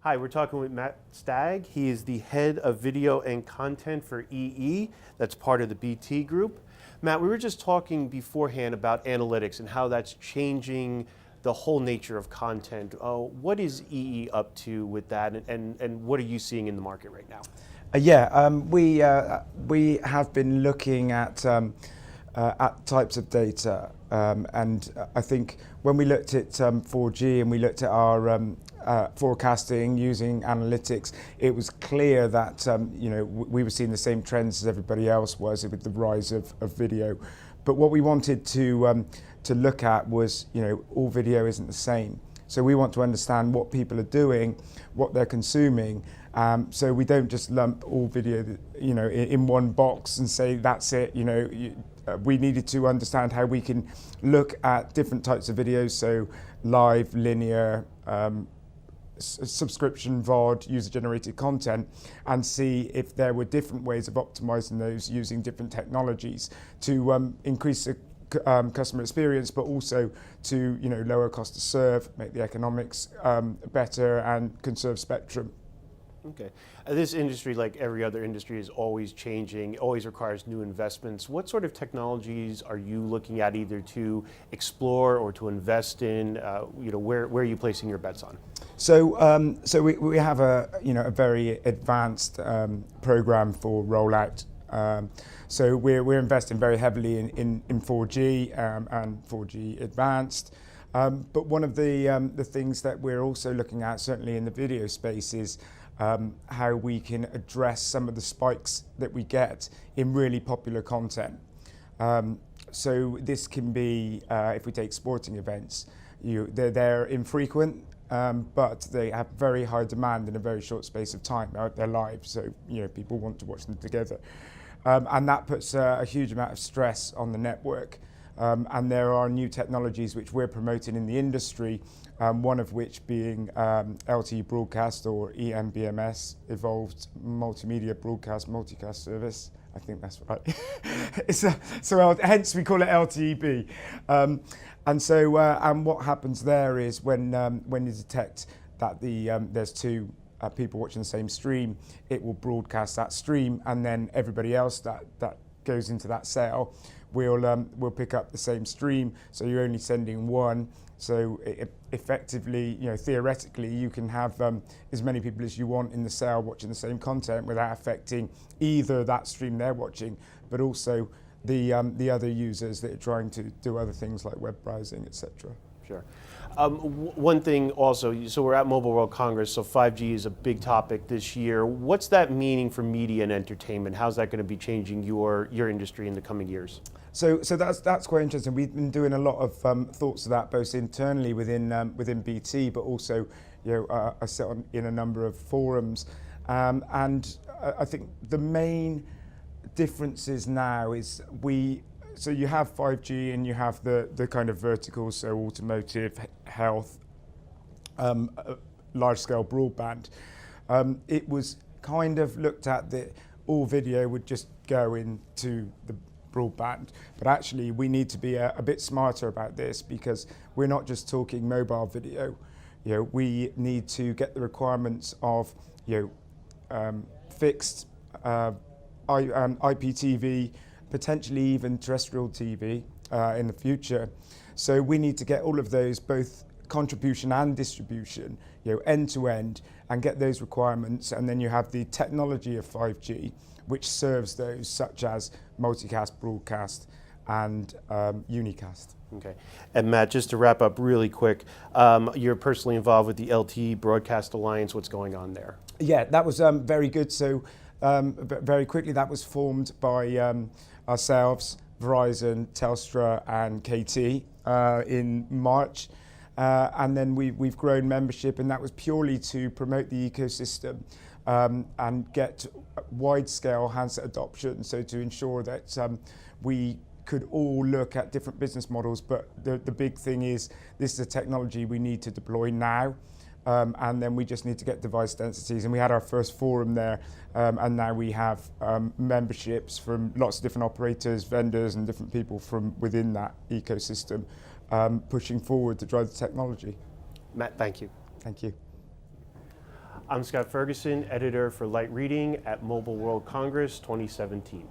Hi, we're talking with Matt Stagg. He is the head of video and content for EE, that's part of the BT group. Matt, we were just talking beforehand about analytics and how that's changing the whole nature of content. What is EE up to with that, and what are you seeing in the market right now? We have been looking at types of data, and I think when we looked at 4G and we looked at our forecasting using analytics, it was clear that we were seeing the same trends as everybody else was with the rise of video. But what we wanted to look at was, all video isn't the same. So we want to understand what people are doing, what they're consuming. So we don't just lump all video, in one box and say that's it. We needed to understand how we can look at different types of videos, so live, linear, subscription, VOD, user-generated content, and see if there were different ways of optimizing those using different technologies to increase the customer experience, but also to lower cost to serve, make the economics better, and conserve spectrum. Okay. This industry, like every other industry, is always changing, always requires new investments. What sort of technologies are you looking at either to explore or to invest in? Where are you placing your bets on? So we have a very advanced program for rollout. So we're investing very heavily in 4G and 4G advanced. But one of the things that we're also looking at, certainly in the video space, is how we can address some of the spikes that we get in really popular content. So this can be, if we take sporting events, they're infrequent, but they have very high demand in a very short space of time. They're live, so people want to watch them together. And that puts a huge amount of stress on the network. And there are new technologies which we're promoting in the industry, one of which being LTE Broadcast, or EMBMS, Evolved Multimedia Broadcast Multicast Service. I think that's right. Hence we call it LTEB. And what happens there is when you detect that there's two people watching the same stream, it will broadcast that stream, and then everybody else that goes into that cell will pick up the same stream. So you're only sending one. So effectively, theoretically, you can have as many people as you want in the cell watching the same content without affecting either that stream they're watching, but also the other users that are trying to do other things like web browsing, etc. Sure. One thing also, so we're at Mobile World Congress, so 5G is a big topic this year. What's that meaning for media and entertainment? How's that going to be changing your industry in the coming years? So that's quite interesting. We've been doing a lot of thoughts of that, both internally within BT, but also I sit in a number of forums, and I think the main differences now is so you have 5G and you have the kind of verticals, so automotive, health, large-scale broadband. It was kind of looked at that all video would just go into the broadband, but actually we need to be a bit smarter about this, because we're not just talking mobile video. We need to get the requirements of fixed IPTV, potentially even terrestrial TV in the future. So we need to get all of those, both contribution and distribution, end to end, and get those requirements. And then you have the technology of 5G, which serves those, such as multicast, broadcast, and unicast. Okay. And Matt, just to wrap up really quick, you're personally involved with the LTE Broadcast Alliance. What's going on there? Yeah, that was very good. So very quickly, that was formed by ourselves, Verizon, Telstra, and KT in March. And then we've grown membership, and that was purely to promote the ecosystem and get wide-scale handset adoption, so to ensure that we could all look at different business models. But the big thing is, this is a technology we need to deploy now. And then we just need to get device densities. And we had our first forum there, and now we have memberships from lots of different operators, vendors, and different people from within that ecosystem pushing forward to drive the technology. Matt, thank you. Thank you. I'm Scott Ferguson, editor for Light Reading at Mobile World Congress 2017.